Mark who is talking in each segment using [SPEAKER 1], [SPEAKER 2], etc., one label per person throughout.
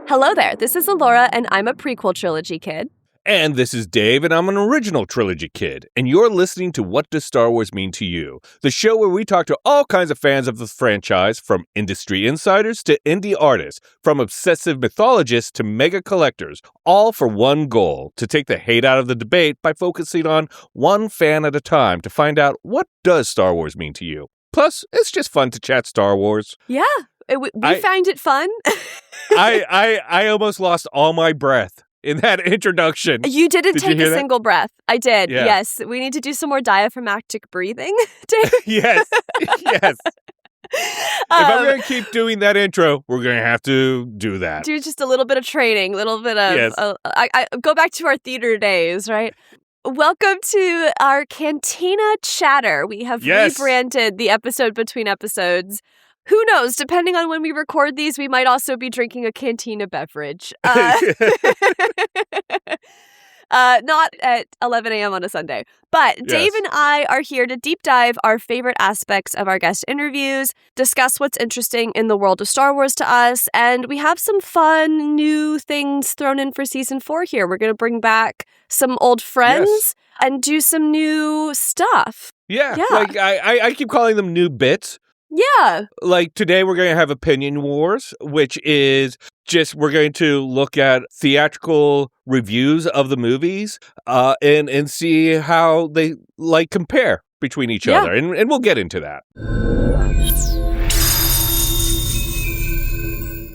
[SPEAKER 1] Hello there, this is Alora, and I'm a Prequel Trilogy kid.
[SPEAKER 2] And this is Dave, and I'm an original trilogy kid. And you're listening to What Does Star Wars Mean to You? The show where we talk to all kinds of fans of the franchise, from industry insiders to indie artists, from obsessive mythologists to mega collectors, all for one goal, to take the hate out of the debate by focusing on one fan at a time to find out what does Star Wars mean to you. Plus, it's just fun to chat Star Wars.
[SPEAKER 1] Yeah, we find it fun.
[SPEAKER 2] I almost lost all my breath in that introduction.
[SPEAKER 1] You didn't take a single breath. I did,
[SPEAKER 2] Yeah.
[SPEAKER 1] yes. We need to do some more diaphragmatic breathing, Dave.
[SPEAKER 2] Yes, yes. If I'm going to keep doing that intro, we're going to have to do that.
[SPEAKER 1] Do just a little bit of training, a little bit of...
[SPEAKER 2] Yes.
[SPEAKER 1] I go back to our theater days, right? Welcome to our Cantina Chatter. We have rebranded the episode between episodes. Who knows? Depending on when we record these, we might also be drinking a cantina beverage. Not at 11 a.m. on a Sunday. But Dave and I are here to deep dive our favorite aspects of our guest interviews, discuss what's interesting in the world of Star Wars to us, and we have some fun new things thrown in for season 4 here. We're going to bring back some old friends and do some new stuff.
[SPEAKER 2] Yeah. Like I keep calling them new bits.
[SPEAKER 1] Yeah.
[SPEAKER 2] Like today we're going to have Opinion Wars, which is just we're going to look at theatrical reviews of the movies and see how they like compare between each other. And we'll get into that.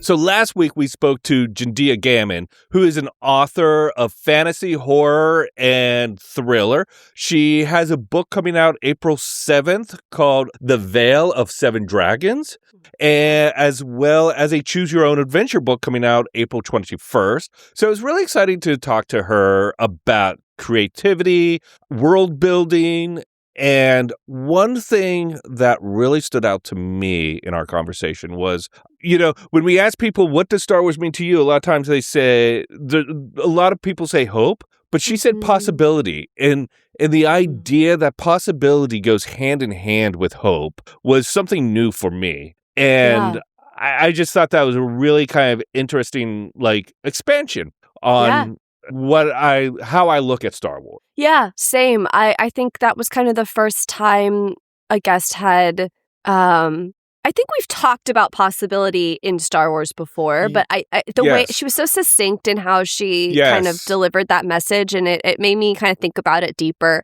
[SPEAKER 2] So last week we spoke to Jendia Gammon, who is an author of fantasy, horror, and thriller. She has a book coming out April 7th called The Vale of Seven Dragons, and as well as a Choose Your Own Adventure book coming out April 21st. So it was really exciting to talk to her about creativity, world building, and one thing that really stood out to me in our conversation was, you know, when we ask people, what does Star Wars mean to you? A lot of times they say, a lot of people say hope, but she said possibility. And the idea that possibility goes hand in hand with hope was something new for me. And I just thought that was a really kind of interesting, like, expansion on how I look at Star Wars.
[SPEAKER 1] Yeah, same. I think that was kind of the first time a guest had I think we've talked about possibility in Star Wars before, but the way she was so succinct in how she kind of delivered that message, and it made me kind of think about it deeper.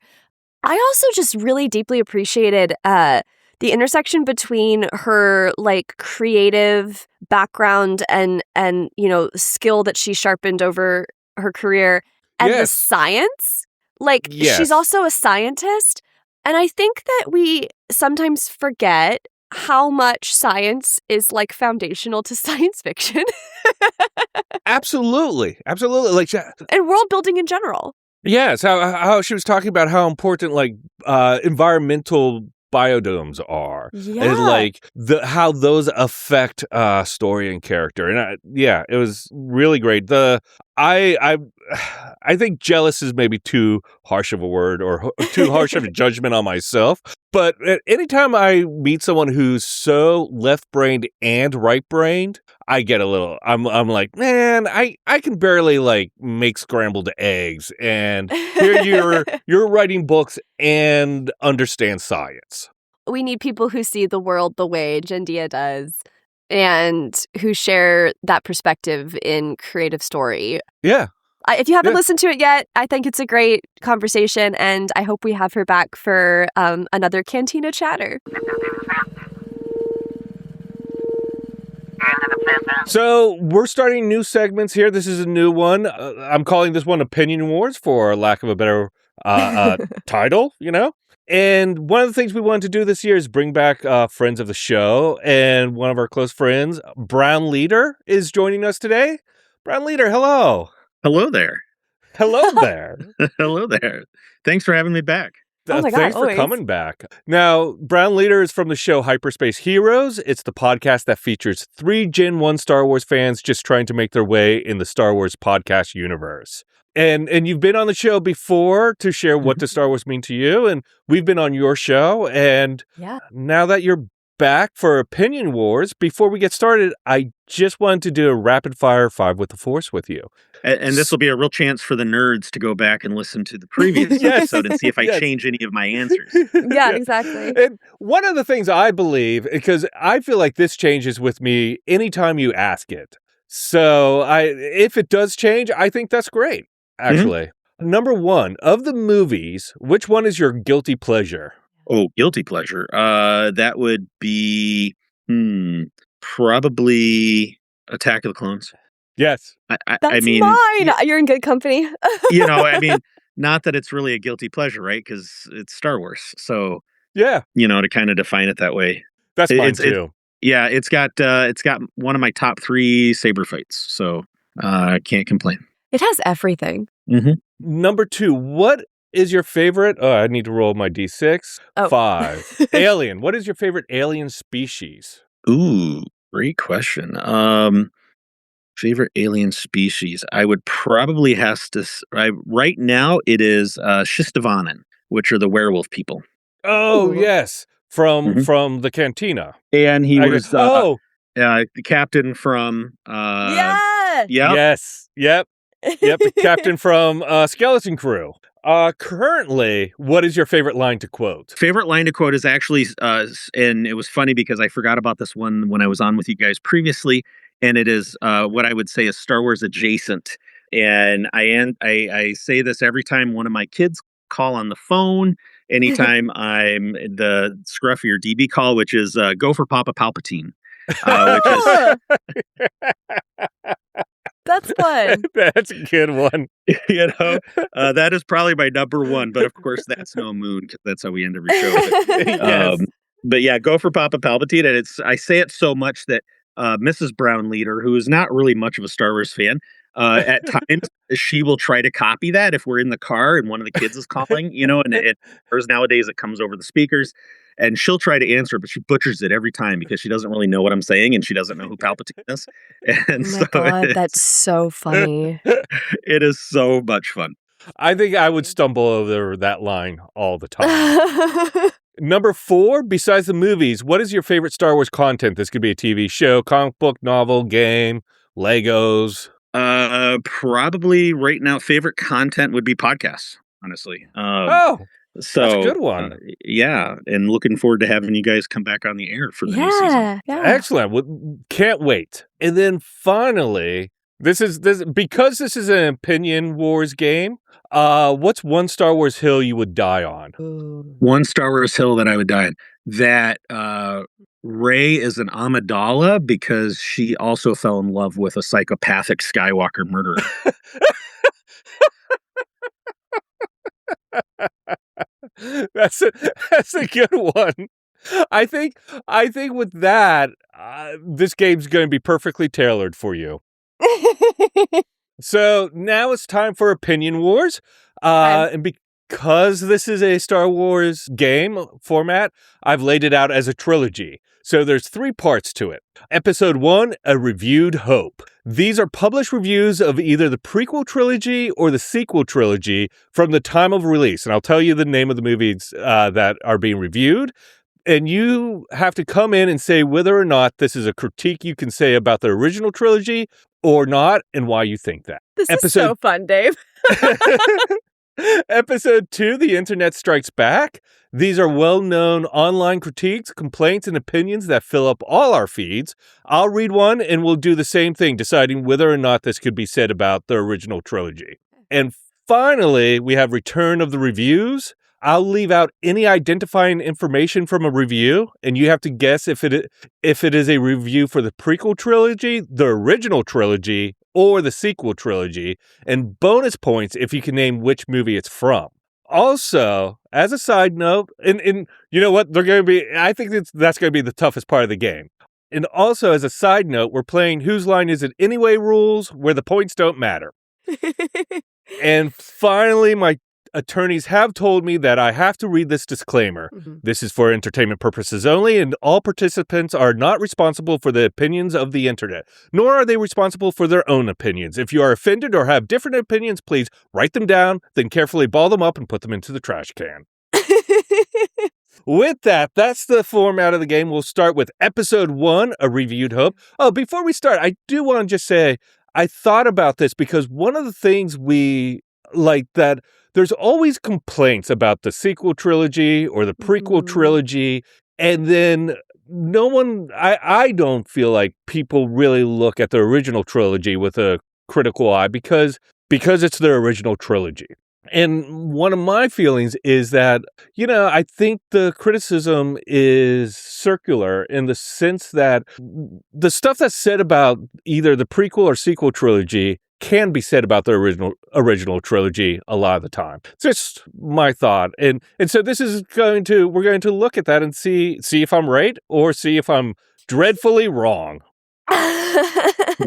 [SPEAKER 1] I also just really deeply appreciated the intersection between her like creative background and you know skill that she sharpened over her career and the science. Like she's also a scientist, and I think that we sometimes forget how much science is like foundational to science fiction.
[SPEAKER 2] Absolutely. Like,
[SPEAKER 1] and world building in general.
[SPEAKER 2] Yes, how she was talking about how important like environmental biodomes are, and like how those affect story and character, and it was really great. I think jealous is maybe too harsh of a word or too harsh of a judgment on myself, but anytime I meet someone who's so left-brained and right-brained, I get a little. I'm like, man, I can barely like make scrambled eggs, and here you're writing books and understand science.
[SPEAKER 1] We need people who see the world the way Jendia does and who share that perspective in creative story. Yeah. If you haven't listened to it yet, I think it's a great conversation, and I hope we have her back for another Cantina Chatter.
[SPEAKER 2] So we're starting new segments here. This is a new one. I'm calling this one Opinion Wars for lack of a better title, you know? And one of the things we wanted to do this year is bring back friends of the show. And one of our close friends, Brown Leader, is joining us today. Brown Leader, hello.
[SPEAKER 3] Hello there.
[SPEAKER 2] Hello there.
[SPEAKER 3] Hello there. Thanks for having me back.
[SPEAKER 1] Oh my God,
[SPEAKER 2] Thanks for coming back. Now, Brown Leader is from the show Hypserspace Heroes. It's the podcast that features 3 Gen 1 Star Wars fans just trying to make their way in the Star Wars podcast universe. And you've been on the show before to share what does Star Wars mean to you, and we've been on your show, and now that you're back for Opinion Wars. Before we get started, I just wanted to do a rapid fire 5 with the Force with you.
[SPEAKER 3] And this will be a real chance for the nerds to go back and listen to the previous episode and see if I change any of my answers.
[SPEAKER 1] Yeah, exactly.
[SPEAKER 2] And one of the things I believe, because I feel like this changes with me anytime you ask it. So if it does change, I think that's great, actually. Mm-hmm. Number 1, of the movies, which one is your guilty pleasure?
[SPEAKER 3] Oh, guilty pleasure. That would be probably Attack of the Clones.
[SPEAKER 2] Yes.
[SPEAKER 1] I mean, mine. You're in good company.
[SPEAKER 3] Not that it's really a guilty pleasure, right? Because it's Star Wars. So,
[SPEAKER 2] yeah.
[SPEAKER 3] To kind of define it that way.
[SPEAKER 2] That's mine too.
[SPEAKER 3] It's got one of my top 3 saber fights. So, I can't complain.
[SPEAKER 1] It has everything.
[SPEAKER 3] Mm-hmm.
[SPEAKER 2] Number 2, what is your favorite? Oh, I need to roll my D6. 5. Alien. What is your favorite alien species?
[SPEAKER 3] Ooh, great question. Favorite alien species? I would probably have to. Right now, it is Shistavanen, which are the werewolf people.
[SPEAKER 2] Oh, yes, from the Cantina,
[SPEAKER 3] and he was the captain from.
[SPEAKER 2] Yes. Yep. The captain from Skeleton Crew. Currently, what is your favorite line to quote?
[SPEAKER 3] Favorite line to quote is actually, and it was funny because I forgot about this one when I was on with you guys previously, and it is what I would say is Star Wars adjacent. And I say this every time one of my kids call on the phone, anytime I'm the Scruffy or DB call, which is go for Papa Palpatine. Which is...
[SPEAKER 1] That's fun.
[SPEAKER 2] That's a good one.
[SPEAKER 3] That is probably my number 1, but of course that's no moon because that's how we end every show.
[SPEAKER 2] Yes.
[SPEAKER 3] But yeah, go for Papa Palpatine, and I say it so much that Mrs. Brown Leader, who is not really much of a Star Wars fan, at times she will try to copy that if we're in the car and one of the kids is calling, and nowadays it comes over the speakers. And she'll try to answer, but she butchers it every time because she doesn't really know what I'm saying and she doesn't know who Palpatine is. And
[SPEAKER 1] oh my God, that's so funny.
[SPEAKER 3] It is so much fun.
[SPEAKER 2] I think I would stumble over that line all the time. Number 4, besides the movies, what is your favorite Star Wars content? This could be a TV show, comic book, novel, game, Legos.
[SPEAKER 3] Probably right now, favorite content would be podcasts, honestly. So
[SPEAKER 2] that's a good one.
[SPEAKER 3] And looking forward to having you guys come back on the air for the new season.
[SPEAKER 1] Yeah.
[SPEAKER 2] Excellent. Well, can't wait. And then finally, because this is an Opinion Wars game, what's one Star Wars hill you would die on?
[SPEAKER 3] One Star Wars hill that I would die on. That Rey is an Amidala because she also fell in love with a psychopathic Skywalker murderer.
[SPEAKER 2] That's a good one. I think with that, this game's going to be perfectly tailored for you. So now it's time for Opinion Wars. And because this is a Star Wars game format, I've laid it out as a trilogy. So there's 3 parts to it. Episode 1, A Reviewed Hope. These are published reviews of either the Prequel Trilogy or the Sequel Trilogy from the time of release. And I'll tell you the name of the movies that are being reviewed. And you have to come in and say whether or not this is a critique you can say about the original trilogy or not, and why you think that.
[SPEAKER 1] This is so fun, Dave.
[SPEAKER 2] Episode 2, The Internet Strikes Back. These are well-known online critiques, complaints, and opinions that fill up all our feeds. I'll read one, and we'll do the same thing, deciding whether or not this could be said about the original trilogy. And finally, we have Return of the Reviews. I'll leave out any identifying information from a review, and you have to guess if it is a review for the Prequel Trilogy, the original trilogy, or the Sequel Trilogy, and bonus points if you can name which movie it's from. Also, as a side note, and you know what, I think that's going to be the toughest part of the game. And also, as a side note, we're playing Whose Line Is It Anyway rules, where the points don't matter. And finally, my attorneys have told me that I have to read this disclaimer. Mm-hmm. This is for entertainment purposes only, and all participants are not responsible for the opinions of the internet, nor are they responsible for their own opinions. If you are offended or have different opinions, please write them down, then carefully ball them up and put them into the trash can. With that, that's the format of the game. We'll start with episode 1, A Reviewed Hope. Oh, before we start, I do want to just say, I thought about this because one of the things we like that there's always complaints about the sequel trilogy or the prequel trilogy, and then I don't feel like people really look at the original trilogy with a critical eye because it's the original trilogy. And one of my feelings is that, I think the criticism is circular in the sense that the stuff that's said about either the prequel or sequel trilogy can be said about the original trilogy a lot of the time. It's just my thought. And so we're going to look at that and see if I'm right or see if I'm dreadfully wrong.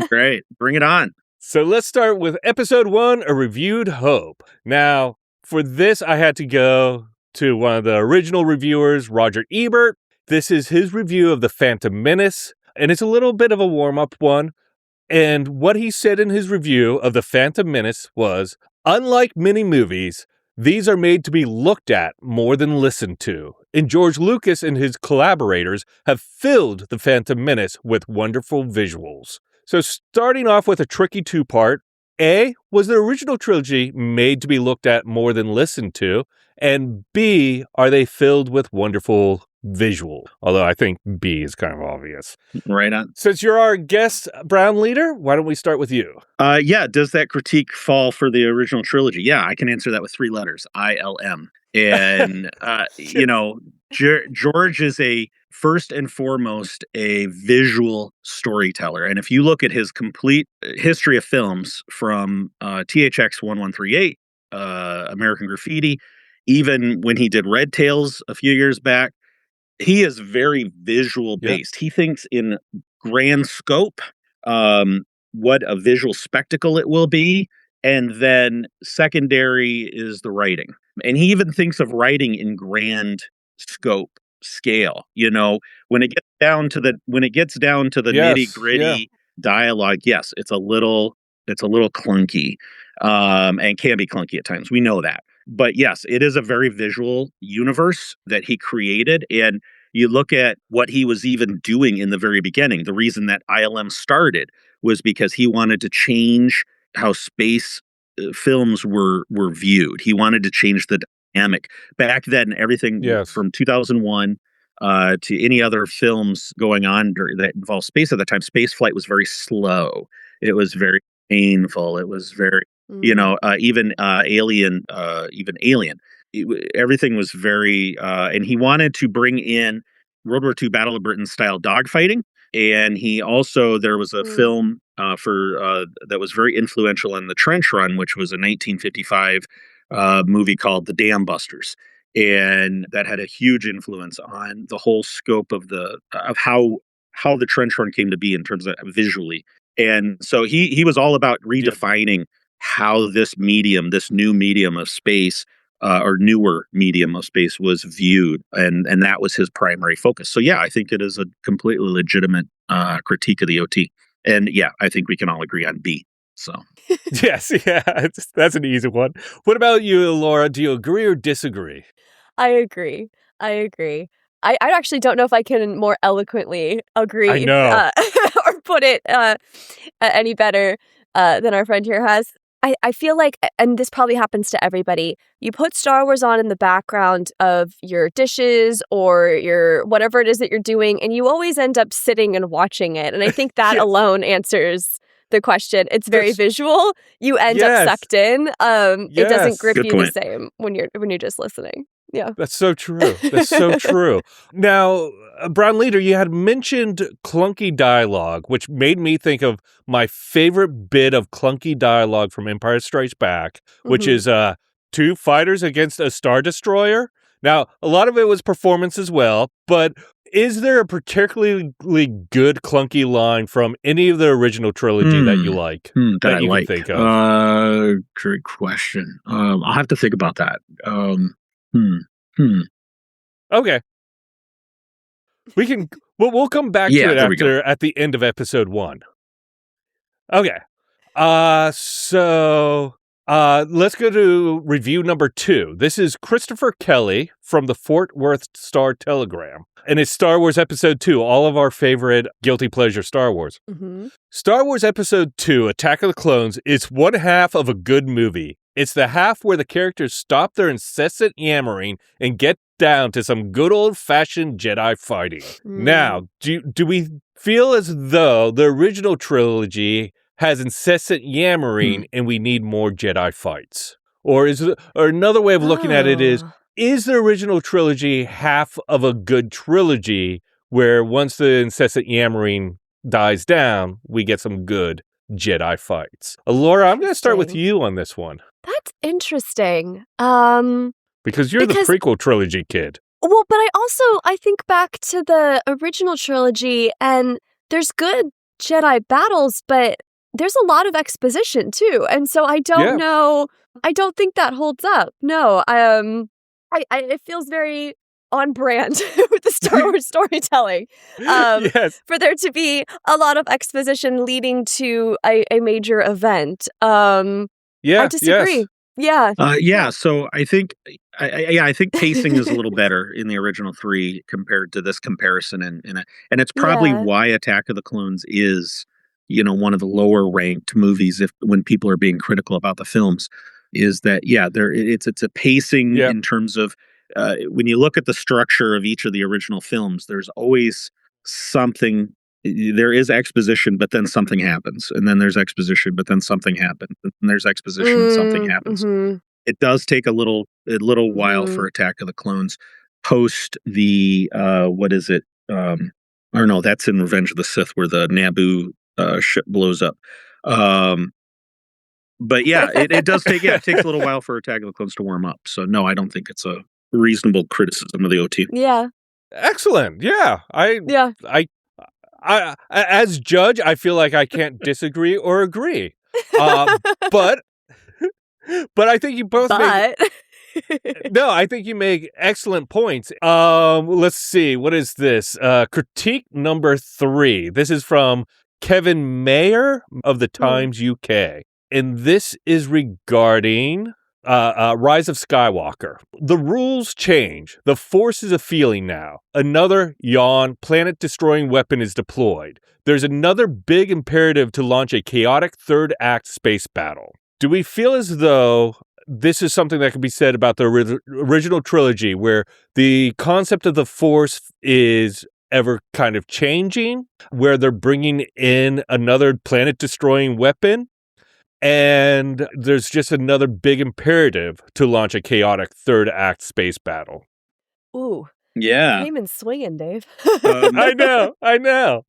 [SPEAKER 3] Great. Bring it on.
[SPEAKER 2] So let's start with episode 1, A Reviewed Hope. Now, for this, I had to go to one of the original reviewers, Roger Ebert. This is his review of The Phantom Menace, and it's a little bit of a warm-up one. And what he said in his review of The Phantom Menace was, unlike many movies, these are made to be looked at more than listened to. And George Lucas and his collaborators have filled The Phantom Menace with wonderful visuals. So starting off with a tricky two-part, A, was the original trilogy made to be looked at more than listened to? And B, are they filled with wonderful visual? Although I think B is kind of obvious.
[SPEAKER 3] Right on.
[SPEAKER 2] Since you're our guest Brown leader, why don't we start with you?
[SPEAKER 3] Does that critique fall for the original trilogy? Yeah, I can answer that with 3 letters, ILM. And, George is first and foremost a visual storyteller. And if you look at his complete history of films from THX 1138, American Graffiti, even when he did Red Tails a few years back, he is very visual based. He thinks in grand scope, what a visual spectacle it will be. And then secondary is the writing. And he even thinks of writing in grand scope scale. When it gets down to the nitty gritty dialogue, yes, it's a little clunky, and can be clunky at times. We know that. But yes, it is a very visual universe that he created. And you look at what he was even doing in the very beginning. The reason that ILM started was because he wanted to change how space films were viewed. He wanted to change the dynamic. Back then, everything from 2001 to any other films going on that involved space at the time, space flight was very slow. It was very painful. It was very, even Alien, everything was very, and he wanted to bring in World War II Battle of Britain style dogfighting. And he also, there was a film that was very influential in the trench run, which was a 1955 movie called The Dam Busters. And that had a huge influence on the whole scope of how the trench run came to be in terms of visually. And so he was all about redefining how this new medium of space, or newer medium of space was viewed. And that was his primary focus. So yeah, I think it is a completely legitimate critique of the OT. And yeah, I think we can all agree on B. So
[SPEAKER 2] yes, that's an easy one. What about you, Laura? Do you agree or disagree?
[SPEAKER 1] I agree. I actually don't know if I can more eloquently agree
[SPEAKER 2] I know.
[SPEAKER 1] Or put it any better than our friend here has. I feel like, and this probably happens to everybody, you put Star Wars on in the background of your dishes or your whatever it is that you're doing, and you always end up sitting and watching it. And I think that alone answers the question. It's very visual. You end up sucked in. It doesn't grip you the same when you're just listening. Yeah.
[SPEAKER 2] That's so true. That's so true. Now, Brown Leader, you had mentioned clunky dialogue, which made me think of my favorite bit of clunky dialogue from Empire Strikes Back, which is 2 fighters against a Star Destroyer. Now, a lot of it was performance as well, but is there a particularly good clunky line from any of the original trilogy that you like?
[SPEAKER 3] That
[SPEAKER 2] you
[SPEAKER 3] can
[SPEAKER 2] think of?
[SPEAKER 3] Great question. I'll have to think about that.
[SPEAKER 2] Okay. We'll come back to it at the end of episode 1. Okay. So Let's go to review number 2. This is Christopher Kelly from the Fort Worth Star-Telegram. And it's Star Wars Episode 2, all of our favorite guilty pleasure Star Wars.
[SPEAKER 1] Mm-hmm.
[SPEAKER 2] Star Wars Episode 2, Attack of the Clones, is one half of a good movie. It's the half where the characters stop their incessant yammering and get down to some good old-fashioned Jedi fighting. Now, do we feel as though the original trilogy has incessant yammering and we need more Jedi fights? Or another way of looking at it is the original trilogy half of a good trilogy where once the incessant yammering dies down, we get some good Jedi fights? Laura, I'm going to start with you on this one.
[SPEAKER 1] That's interesting.
[SPEAKER 2] Because you're the prequel trilogy kid.
[SPEAKER 1] Well, but I think back to the original trilogy, and there's good Jedi battles, but there's a lot of exposition too. And so I don't know. I don't think that holds up. No, it feels very on brand with the Star Wars storytelling.
[SPEAKER 2] Yes.
[SPEAKER 1] For there to be a lot of exposition leading to a major event. I disagree.
[SPEAKER 3] Yes. So I think pacing is a little better in the original 3 compared to this comparison, and it's probably why Attack of the Clones is, one of the lower ranked movies when people are being critical about the films, is that it's a pacing in terms of when you look at the structure of each of the original films, there's always something. There is exposition, but then something happens, and then there's exposition, but then something happens, and there's exposition, and something happens.
[SPEAKER 1] Mm-hmm.
[SPEAKER 3] It does take a little while for Attack of the Clones post the what is it? Or no, that's in Revenge of the Sith where the Naboo ship blows up. But yeah, it does take it takes a little while for Attack of the Clones to warm up. So no, I don't think it's a reasonable criticism of the OT.
[SPEAKER 1] Yeah.
[SPEAKER 2] Excellent. Yeah. I as judge, I feel like I can't disagree or agree. But I think you both I think you make excellent points. Let's see. What is this? Critique number 3. This is from Kevin Mayer of the Times UK. And this is regarding Rise of Skywalker. The rules change. The Force is a feeling now. Another planet-destroying weapon is deployed. There's another big imperative to launch a chaotic third act space battle. Do we feel as though this is something that can be said about the original trilogy, where the concept of the Force is ever kind of changing, where they're bringing in another planet-destroying weapon, and there's just another big imperative to launch a chaotic third act space battle?
[SPEAKER 1] Ooh.
[SPEAKER 3] Yeah.
[SPEAKER 1] Came in swinging, Dave.
[SPEAKER 2] I know.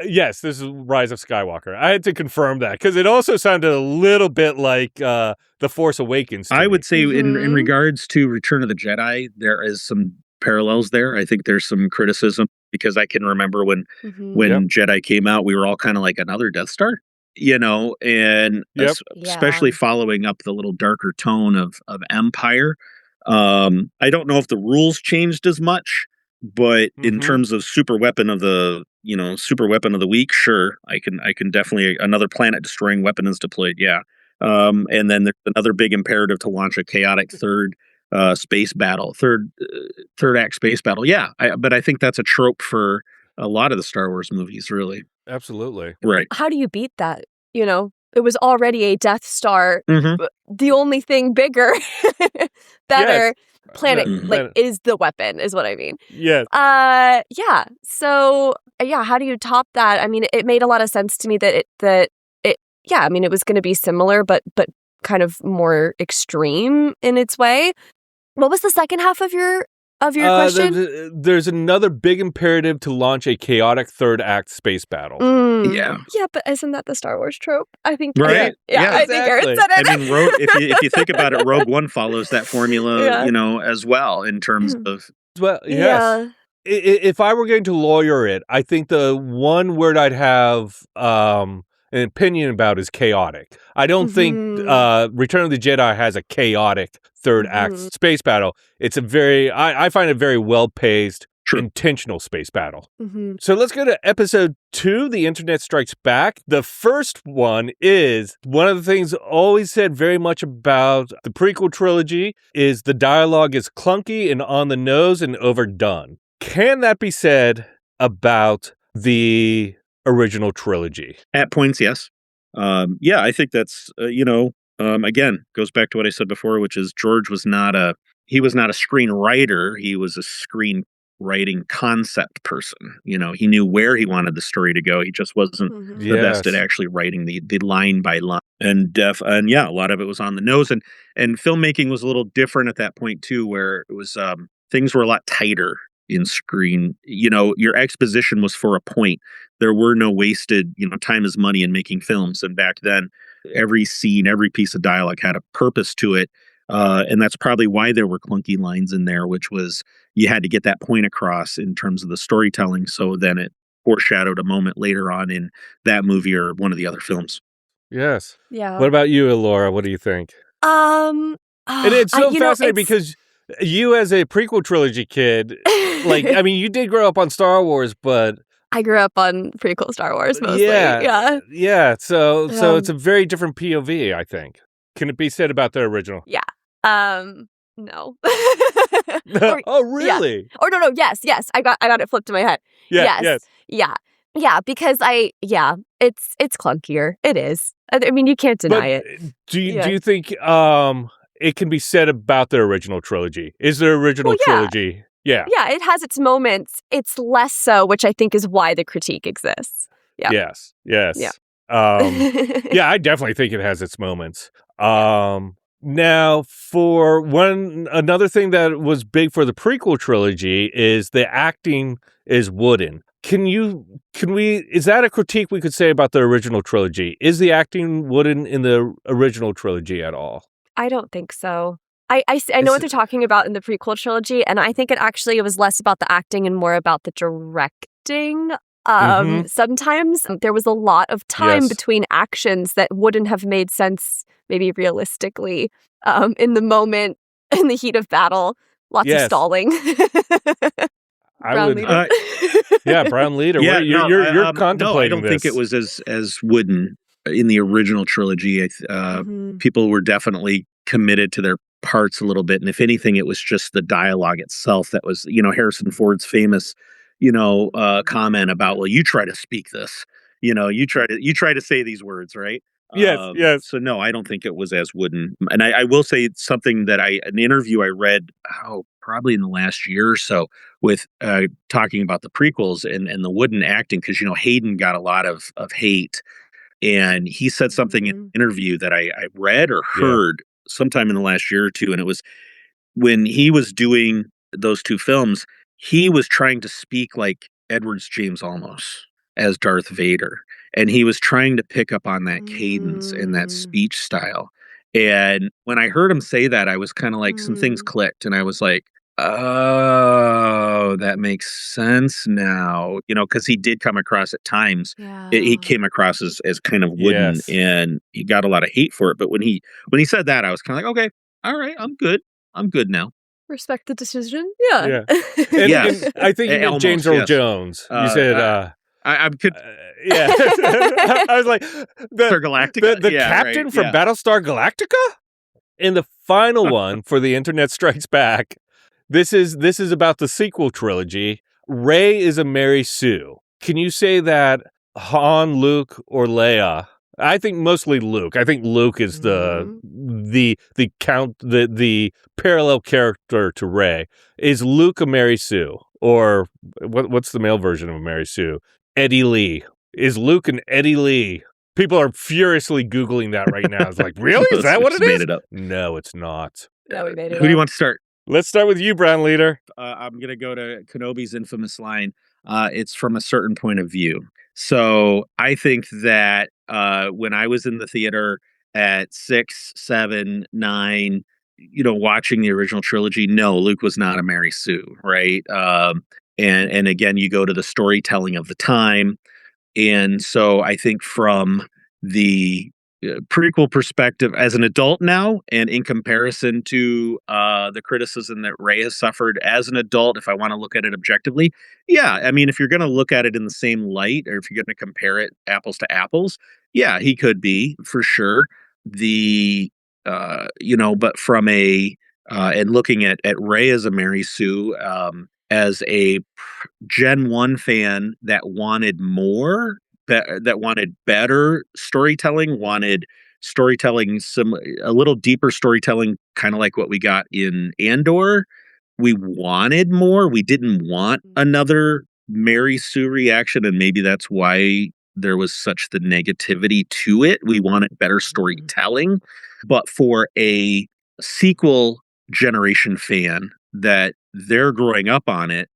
[SPEAKER 2] Yes, this is Rise of Skywalker. I had to confirm that because it also sounded a little bit like The Force Awakens.
[SPEAKER 3] I would say in regards to Return of the Jedi, there is some parallels there. I think there's some criticism because I can remember when Jedi came out, we were all kind of like another Death Star, and especially following up the little darker tone of Empire. I don't know if the rules changed as much, but in terms of super weapon of the week, sure, I can definitely, another planet destroying weapon is deployed. Yeah. And then there's another big imperative to launch a chaotic third space battle, third act space battle. Yeah. But I think that's a trope for a lot of the Star Wars movies, really.
[SPEAKER 2] Absolutely.
[SPEAKER 3] Right.
[SPEAKER 1] How do you beat that? It was already a Death Star. The only thing bigger, better, planet is the weapon, is what I mean.
[SPEAKER 2] Yes.
[SPEAKER 1] So how do you top that? I mean, it made a lot of sense to me that it was going to be similar, but kind of more extreme in its way. What was the second half of your question?
[SPEAKER 2] There's another big imperative to launch a chaotic third act space battle.
[SPEAKER 3] Yeah,
[SPEAKER 1] but isn't that the Star Wars trope? I think.
[SPEAKER 3] Right.
[SPEAKER 1] I think Aaron said it.
[SPEAKER 3] I mean, if you think about it, Rogue One follows that formula, as well in terms of.
[SPEAKER 2] Well, yes. Yeah. If I were going to lawyer it, I think the one word I'd have an opinion about is chaotic. I don't think Return of the Jedi has a chaotic third act space battle. It's I find it very well paced, intentional space battle. Mm-hmm. So let's go to episode 2, The Internet Strikes Back. The first one is one of the things always said very much about the prequel trilogy is the dialogue is clunky and on the nose and overdone. Can that be said about the original trilogy?
[SPEAKER 3] At points, yes. I think that's, again, goes back to what I said before, which is George was not a screenwriter. He was a screenwriting concept person. He knew where he wanted the story to go. He just wasn't the best at actually writing the line by line. And a lot of it was on the nose. And filmmaking was a little different at that point too, where it was things were a lot tighter in screen. Your exposition was for a point. There were no wasted, time is money in making films. And back then, every scene, every piece of dialogue had a purpose to it. And that's probably why there were clunky lines in there, which was you had to get that point across in terms of the storytelling. So then it foreshadowed a moment later on in that movie or one of the other films.
[SPEAKER 2] Yes.
[SPEAKER 1] Yeah.
[SPEAKER 2] What about you, Laura? What do you think? And it's so fascinating because you as a prequel trilogy kid, you did grow up on Star Wars, but
[SPEAKER 1] I grew up on prequel Star Wars mostly.
[SPEAKER 2] Yeah. So it's a very different POV, I think. Can it be said about the original?
[SPEAKER 1] Yeah. No.
[SPEAKER 2] Oh, really?
[SPEAKER 1] Yeah. Or no. Yes. I got it flipped in my head.
[SPEAKER 2] Yes.
[SPEAKER 1] Yeah. Because it's clunkier. It is. I mean, you can't deny it.
[SPEAKER 2] Do you think it can be said about the original trilogy? Is the original trilogy? Yeah.
[SPEAKER 1] Yeah, it has its moments. It's less so, which I think is why the critique exists. Yeah.
[SPEAKER 2] Yes. Yeah. I definitely think it has its moments. Now, for another thing that was big for the prequel trilogy is the acting is wooden. Is that a critique we could say about the original trilogy? Is the acting wooden in the original trilogy at all?
[SPEAKER 1] I don't think so. I know what they're talking about in the prequel trilogy, and I think it was less about the acting and more about the directing. Sometimes there was a lot of time between actions that wouldn't have made sense, maybe realistically, in the moment, in the heat of battle. Lots of stalling.
[SPEAKER 2] Brown leader.
[SPEAKER 3] Yeah,
[SPEAKER 2] you're contemplating
[SPEAKER 3] no, I don't think it was as wooden in the original trilogy. People were definitely committed to their parts a little bit, and if anything, it was just the dialogue itself that was, Harrison Ford's famous, comment about, well, you try to speak this, you try to say these words, right?
[SPEAKER 2] Yes.
[SPEAKER 3] So no, I don't think it was as wooden. And I will say something that an interview I read, probably in the last year or so, with talking about the prequels and the wooden acting, because Hayden got a lot of hate, and he said something in an interview that I read or heard sometime in the last year or two, and it was when he was doing those two films, he was trying to speak like Edward James Olmos as Darth Vader, and he was trying to pick up on that cadence and that speech style. And when I heard him say that, I was kind of like, some things clicked, and I was like, oh, that makes sense now, because he did come across at times. He came across as kind of wooden, and he got a lot of hate for it. But when he said that, I was kind of like, okay, all right, I'm good now.
[SPEAKER 1] Respect the decision.
[SPEAKER 2] And I think you meant James Earl Jones. You said
[SPEAKER 3] I'm good.
[SPEAKER 2] I was like,
[SPEAKER 3] Galactica?
[SPEAKER 2] The captain from Battlestar Galactica? In the final one for The Internet Strikes Back, this is about the sequel trilogy. Rey is a Mary Sue. Can you say that Han, Luke, or Leia? I think mostly Luke. I think Luke is the parallel character to Rey. Is Luke a Mary Sue? Or what's the male version of a Mary Sue? Eddie Lee. Is Luke an Eddie Lee? People are furiously Googling that right now. It's like, really? Is that what it is?
[SPEAKER 3] Made it up.
[SPEAKER 2] No, it's not.
[SPEAKER 1] No, we made it up.
[SPEAKER 3] Who do you want to start?
[SPEAKER 2] Let's start with you, Brown Leader.
[SPEAKER 3] I'm going to go to Kenobi's infamous line. It's from a certain point of view. So I think that when I was in the theater at 6, 7, 9, watching the original trilogy, no, Luke was not a Mary Sue, right? And again, you go to the storytelling of the time. And so I think from the prequel perspective as an adult now, and in comparison to the criticism that Rey has suffered as an adult, if I want to look at it objectively, yeah, I mean, if you're going to look at it in the same light, or if you're going to compare it apples to apples, yeah, he could be for sure. But from a and looking at Rey as a Mary Sue, as a Gen 1 fan that wanted more, that wanted better storytelling, wanted storytelling, a little deeper storytelling, kind of like what we got in Andor. We wanted more. We didn't want another Mary Sue reaction, and maybe that's why there was such the negativity to it. We wanted better storytelling. But for a sequel generation fan that they're growing up on it,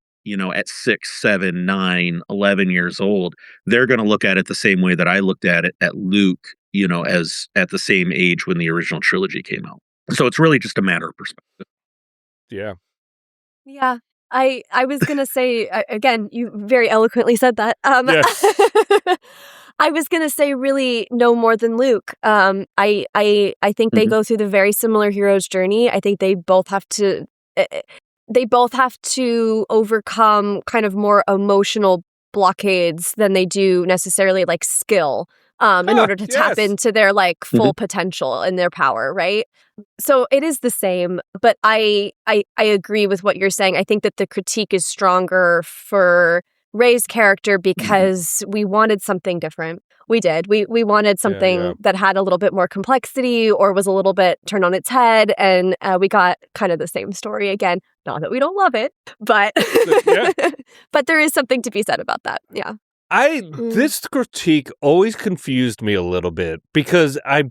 [SPEAKER 3] at 6, 7, 9, 11 years old, they're going to look at it the same way that I looked at it at Luke, as at the same age when the original trilogy came out. So it's really just a matter of perspective.
[SPEAKER 2] Yeah.
[SPEAKER 1] Yeah. I was going to say, again, you very eloquently said that.
[SPEAKER 2] Yes.
[SPEAKER 1] I was going to say really no more than Luke. I think they go through the very similar hero's journey. I think they both have to overcome kind of more emotional blockades than they do necessarily like skill in order to tap into their like full potential and their power, right? So it is the same, but I agree with what you're saying. I think that the critique is stronger for Rey's character because we wanted something different. We did. We wanted something that had a little bit more complexity or was a little bit turned on its head, and we got kind of the same story again. Not that we don't love it, but but there is something to be said about that. Yeah.
[SPEAKER 2] This critique always confused me a little bit because I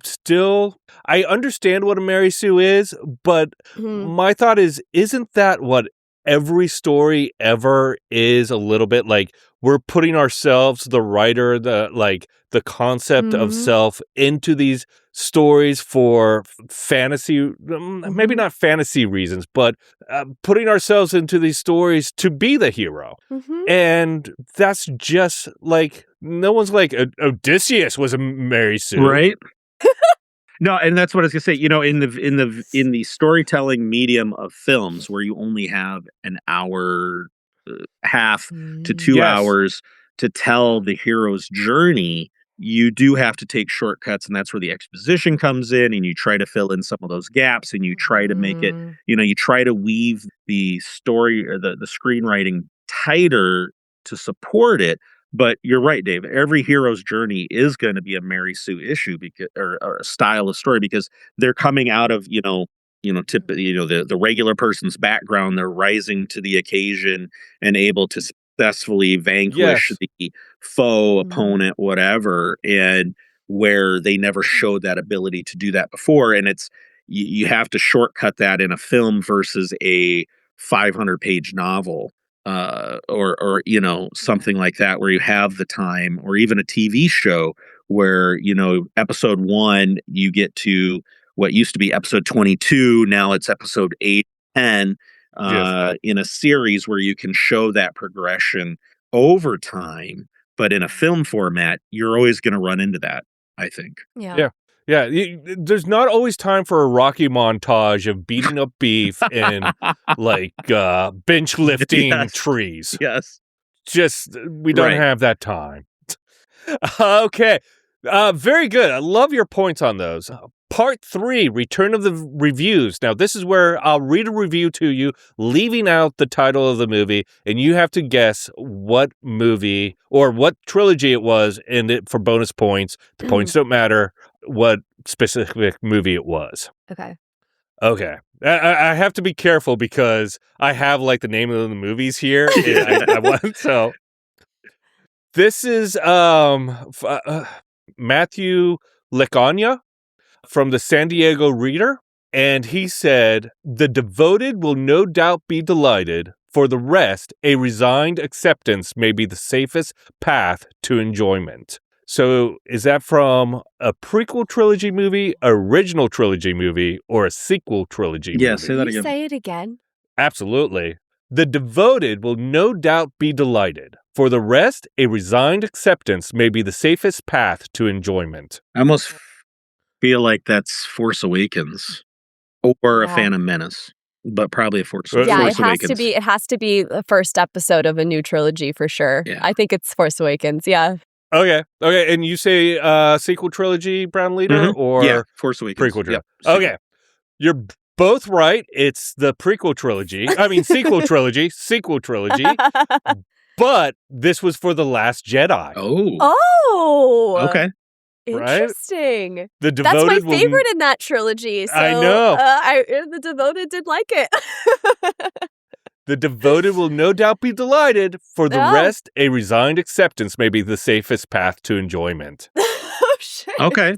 [SPEAKER 2] understand what a Mary Sue is, but my thought is, isn't that what every story ever is a little bit? Like, we're putting ourselves, the writer, the concept of self into these stories for fantasy, maybe not fantasy reasons, but putting ourselves into these stories to be the hero. And that's just like, no one's like, Odysseus was a Mary Sue.
[SPEAKER 3] Right. No, and that's what I was gonna say. In the storytelling medium of films, where you only have an hour, half to 2 hours to tell the hero's journey, you do have to take shortcuts, and that's where the exposition comes in, and you try to fill in some of those gaps, and you try to make it, you try to weave the story or the screenwriting tighter to support it. But you're right, Dave. Every hero's journey is going to be a Mary Sue issue, because or a style of story, because they're coming out of the regular person's background. They're rising to the occasion and able to successfully vanquish the foe, opponent, whatever, and where they never showed that ability to do that before. And it's you have to shortcut that in a film versus a 500-page novel. Or something like that, where you have the time, or even a TV show where, episode 1, you get to what used to be episode 22. Now it's episode 8, 10, in a series where you can show that progression over time. But in a film format, you're always going to run into that, I think.
[SPEAKER 1] Yeah.
[SPEAKER 2] Yeah, there's not always time for a Rocky montage of beating up beef and bench lifting trees.
[SPEAKER 3] Yes.
[SPEAKER 2] Just, we don't have that time. Okay. Very good. I love your points on those. Part 3, Return of the Reviews. Now, this is where I'll read a review to you, leaving out the title of the movie, and you have to guess what movie or what trilogy it was, and for bonus points. The points don't matter what specific movie it was.
[SPEAKER 1] Okay.
[SPEAKER 2] I have to be careful because I have the name of the movies here. So this is Matthew Lecagna from the San Diego Reader, and he said, "The devoted will no doubt be delighted. For the rest, a resigned acceptance may be the safest path to enjoyment." So is that from a prequel trilogy movie, original trilogy movie, or a sequel trilogy movie?
[SPEAKER 3] Yeah, say that again.
[SPEAKER 1] Say it again.
[SPEAKER 2] Absolutely. The devoted will no doubt be delighted. For the rest, a resigned acceptance may be the safest path to enjoyment.
[SPEAKER 3] I almost feel like that's Force Awakens or a Phantom Menace, but probably a Force Awakens.
[SPEAKER 1] Yeah, it has to be the first episode of a new trilogy for sure. Yeah. I think it's Force Awakens. Yeah.
[SPEAKER 2] Okay. And you say sequel trilogy, Brown Leader, or
[SPEAKER 3] Force Awakens?
[SPEAKER 2] Prequel trilogy. Yep. Okay, you're both right. It's the prequel trilogy. I mean, sequel trilogy. But this was for The Last Jedi.
[SPEAKER 1] Oh.
[SPEAKER 3] Okay.
[SPEAKER 1] Interesting.
[SPEAKER 2] Right? The
[SPEAKER 1] Devoted That's my favorite in that trilogy. So,
[SPEAKER 2] I know.
[SPEAKER 1] The Devoted did like it.
[SPEAKER 2] The Devoted will no doubt be delighted. For the rest, a resigned acceptance may be the safest path to enjoyment.
[SPEAKER 1] Oh, shit.
[SPEAKER 3] Okay.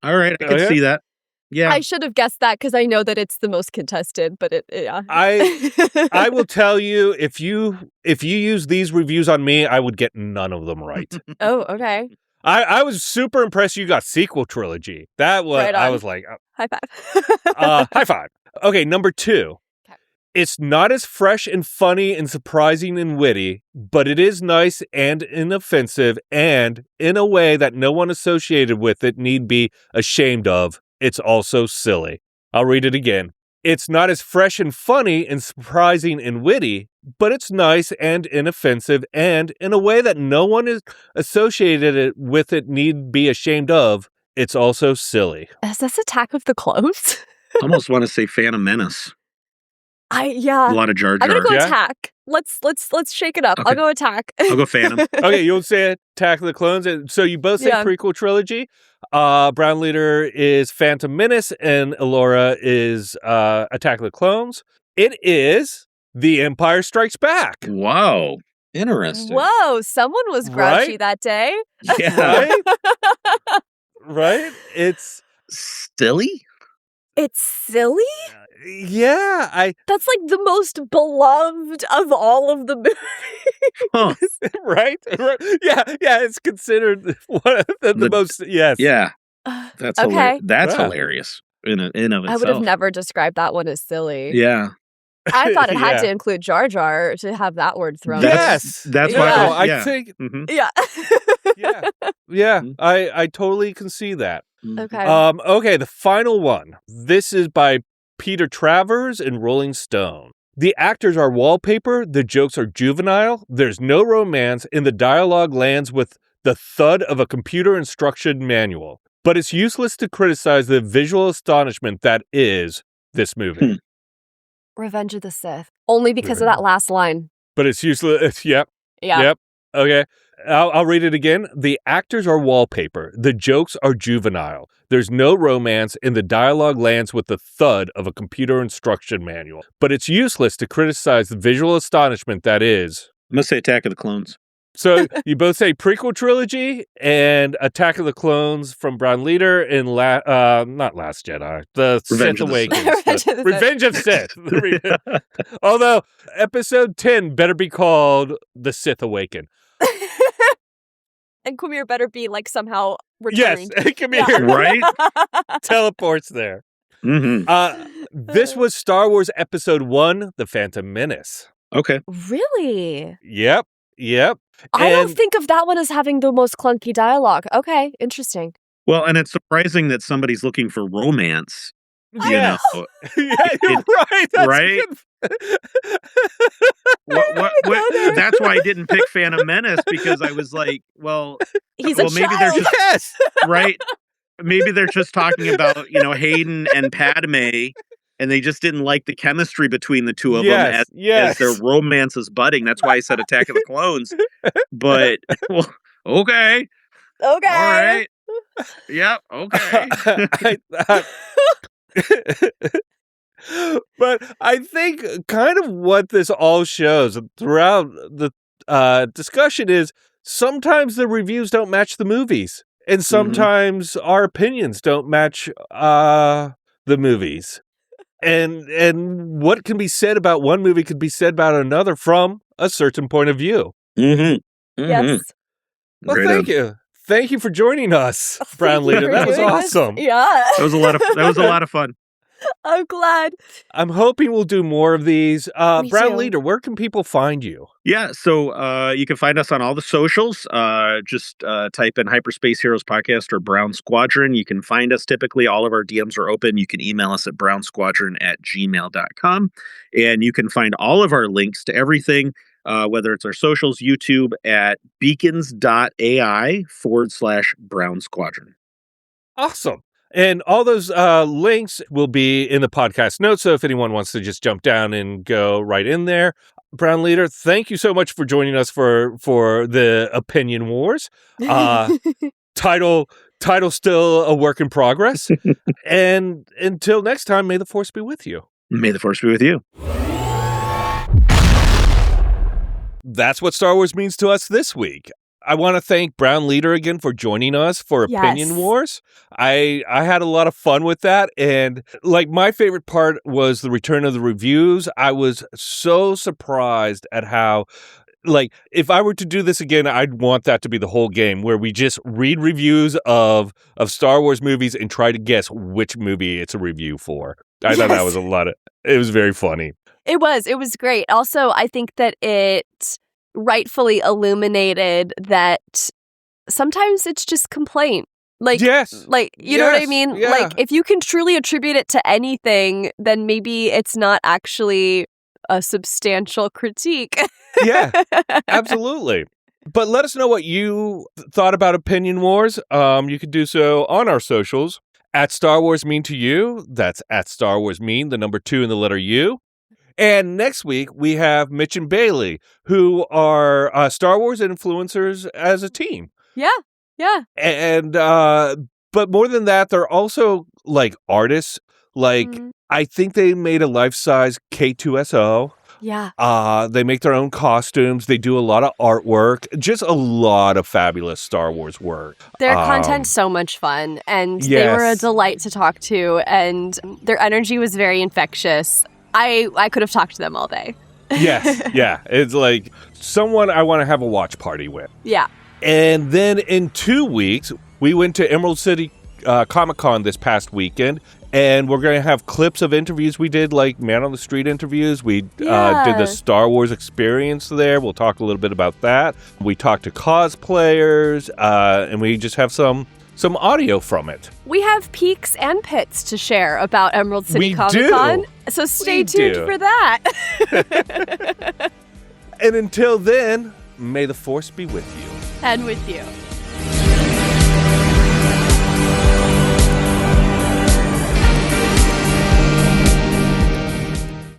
[SPEAKER 3] All right. I can see that. Yeah.
[SPEAKER 1] I should have guessed that because I know that it's the most contested, but
[SPEAKER 2] I will tell you, if you use these reviews on me, I would get none of them right.
[SPEAKER 1] Oh, okay.
[SPEAKER 2] I was super impressed you got sequel trilogy. That was
[SPEAKER 1] right on.
[SPEAKER 2] I was like
[SPEAKER 1] high five.
[SPEAKER 2] High five. Okay, number 2. It's not as fresh and funny and surprising and witty, but it is nice and inoffensive, and in a way that no one associated with it need be ashamed of. It's also silly. I'll read it again. It's not as fresh and funny and surprising and witty, but it's nice and inoffensive, and in a way that no one is associated with it need be ashamed of. It's also silly.
[SPEAKER 1] Is this Attack of the Clones?
[SPEAKER 3] I almost want to say Phantom Menace. A lot of Jar Jar.
[SPEAKER 1] I'm gonna go Attack. Let's shake it up. Okay. I'll go Attack.
[SPEAKER 3] I'll go Phantom.
[SPEAKER 2] Okay, you'll say Attack of the Clones. So you both say prequel trilogy. Brown Leader is Phantom Menace, and Elora is Attack of the Clones. It is The Empire Strikes Back.
[SPEAKER 3] Wow, interesting.
[SPEAKER 1] Whoa, someone was grouchy that day.
[SPEAKER 3] Yeah,
[SPEAKER 2] right. It's
[SPEAKER 3] silly.
[SPEAKER 1] It's silly?
[SPEAKER 2] Yeah,
[SPEAKER 1] That's like the most beloved of all of the movies.
[SPEAKER 3] Huh.
[SPEAKER 2] Right? Yeah, it's considered one of the most, yes.
[SPEAKER 3] Yeah. That's
[SPEAKER 1] okay.
[SPEAKER 3] That's hilarious in of itself.
[SPEAKER 1] I would have never described that one as silly.
[SPEAKER 3] Yeah.
[SPEAKER 1] I thought it had to include Jar Jar to have that word thrown.
[SPEAKER 2] Yes.
[SPEAKER 3] That's why
[SPEAKER 2] I think
[SPEAKER 1] Yeah.
[SPEAKER 2] Yeah. I totally can see that.
[SPEAKER 1] Okay.
[SPEAKER 2] Okay, the final one. This is by Peter Travers and Rolling Stone. The actors are wallpaper, the jokes are juvenile, there's no romance, and the dialogue lands with the thud of a computer instruction manual. But it's useless to criticize the visual astonishment that is this movie.
[SPEAKER 1] Revenge of the Sith. Only because of that last line.
[SPEAKER 2] But it's useless. Yep.
[SPEAKER 1] Yeah.
[SPEAKER 2] Yep. Okay. I'll read it again. The actors are wallpaper. The jokes are juvenile. There's no romance, and the dialogue lands with the thud of a computer instruction manual. But it's useless to criticize the visual astonishment that is.
[SPEAKER 3] I'm going to say Attack of the Clones.
[SPEAKER 2] So you both say Prequel Trilogy and Attack of the Clones from Brown Leader and not Last Jedi, the Sith Awakens. Revenge of Sith. Although episode 10 better be called The Sith Awaken.
[SPEAKER 1] And Quimir better be like somehow returned.
[SPEAKER 2] Yes, Quimir.
[SPEAKER 3] Right?
[SPEAKER 2] Teleports there.
[SPEAKER 3] Mm-hmm.
[SPEAKER 2] This was Star Wars Episode 1, The Phantom Menace.
[SPEAKER 3] Okay.
[SPEAKER 1] Really?
[SPEAKER 2] Yep.
[SPEAKER 1] I don't think of that one as having the most clunky dialogue. Okay, interesting.
[SPEAKER 3] Well, and it's surprising that somebody's looking for romance.
[SPEAKER 2] Yes.
[SPEAKER 3] You know?
[SPEAKER 2] You're right. That's
[SPEAKER 3] right? What? That's why I didn't pick Phantom Menace, because I was like,
[SPEAKER 1] maybe
[SPEAKER 3] they're just right. Maybe they're just talking about, Hayden and Padme, and they just didn't like the chemistry between the two of them as their romance is budding. That's why I said Attack of the Clones. But okay.
[SPEAKER 1] All
[SPEAKER 3] right. Yep. Okay.
[SPEAKER 2] But I think kind of what this all shows throughout the discussion is sometimes the reviews don't match the movies, and sometimes our opinions don't match the movies. And what can be said about one movie could be said about another from a certain point of view.
[SPEAKER 3] Mm-hmm.
[SPEAKER 1] Yes.
[SPEAKER 2] Well, thank you. Thank you for joining us, Brown Leader. That was awesome.
[SPEAKER 1] Yeah.
[SPEAKER 3] That was a lot of fun.
[SPEAKER 1] I'm glad.
[SPEAKER 2] I'm hoping we'll do more of these.
[SPEAKER 1] Me
[SPEAKER 2] Brown
[SPEAKER 1] too.
[SPEAKER 2] Leader, where can people find you?
[SPEAKER 3] Yeah, so you can find us on all the socials. Just type in Hyperspace Heroes Podcast or Brown Squadron. You can find us typically. All of our DMs are open. You can email us at brownsquadron@gmail.com. And you can find all of our links to everything, whether it's our socials, YouTube, at beacons.ai/Brown Squadron.
[SPEAKER 2] Awesome. And all those links will be in the podcast notes. So if anyone wants to just jump down and go right in there. Brown Leader, thank you so much for joining us for the Opinion Wars. Title still a work in progress. And until next time, may the Force be with you.
[SPEAKER 3] May the Force be with you.
[SPEAKER 2] That's what Star Wars means to us this week. I want to thank Brown Leader again for joining us for Opinion Wars. I had a lot of fun with that. And like my favorite part was the return of the reviews. I was so surprised at how, like, if I were to do this again, I'd want that to be the whole game where we just read reviews of Star Wars movies and try to guess which movie it's a review for. I thought that was it was very funny. It
[SPEAKER 1] was great. Also, I think that it rightfully illuminated that sometimes it's just complaint. Like,
[SPEAKER 2] yes.
[SPEAKER 1] Like, you know what I mean?
[SPEAKER 2] Yeah.
[SPEAKER 1] Like, if you can truly attribute it to anything, then maybe it's not actually a substantial critique.
[SPEAKER 2] Yeah, absolutely. But let us know what you thought about Opinion Wars. You can do so on our socials at Star Wars Mean to You. That's at Star Wars Mean, the number 2 and the letter U. And next week, we have Mitch and Bailey, who are Star Wars influencers as a team.
[SPEAKER 1] Yeah.
[SPEAKER 2] And, but more than that, they're also, like, artists. Like, I think they made a life-size K2SO.
[SPEAKER 1] Yeah.
[SPEAKER 2] They make their own costumes. They do a lot of artwork. Just a lot of fabulous Star Wars work.
[SPEAKER 1] Their content's so much fun, and they were a delight to talk to, and their energy was very infectious. I could have talked to them all day.
[SPEAKER 2] Yes, yeah. It's like someone I want to have a watch party with.
[SPEAKER 1] Yeah.
[SPEAKER 2] And then in 2 weeks, we went to Emerald City Comic-Con this past weekend, and we're going to have clips of interviews we did, like Man on the Street interviews. We did the Star Wars experience there. We'll talk a little bit about that. We talked to cosplayers, and we just have some audio from it.
[SPEAKER 1] We have peaks and pits to share about Emerald City Comic-Con, so stay tuned for that.
[SPEAKER 2] And until then, may the Force be with you.
[SPEAKER 1] And with you.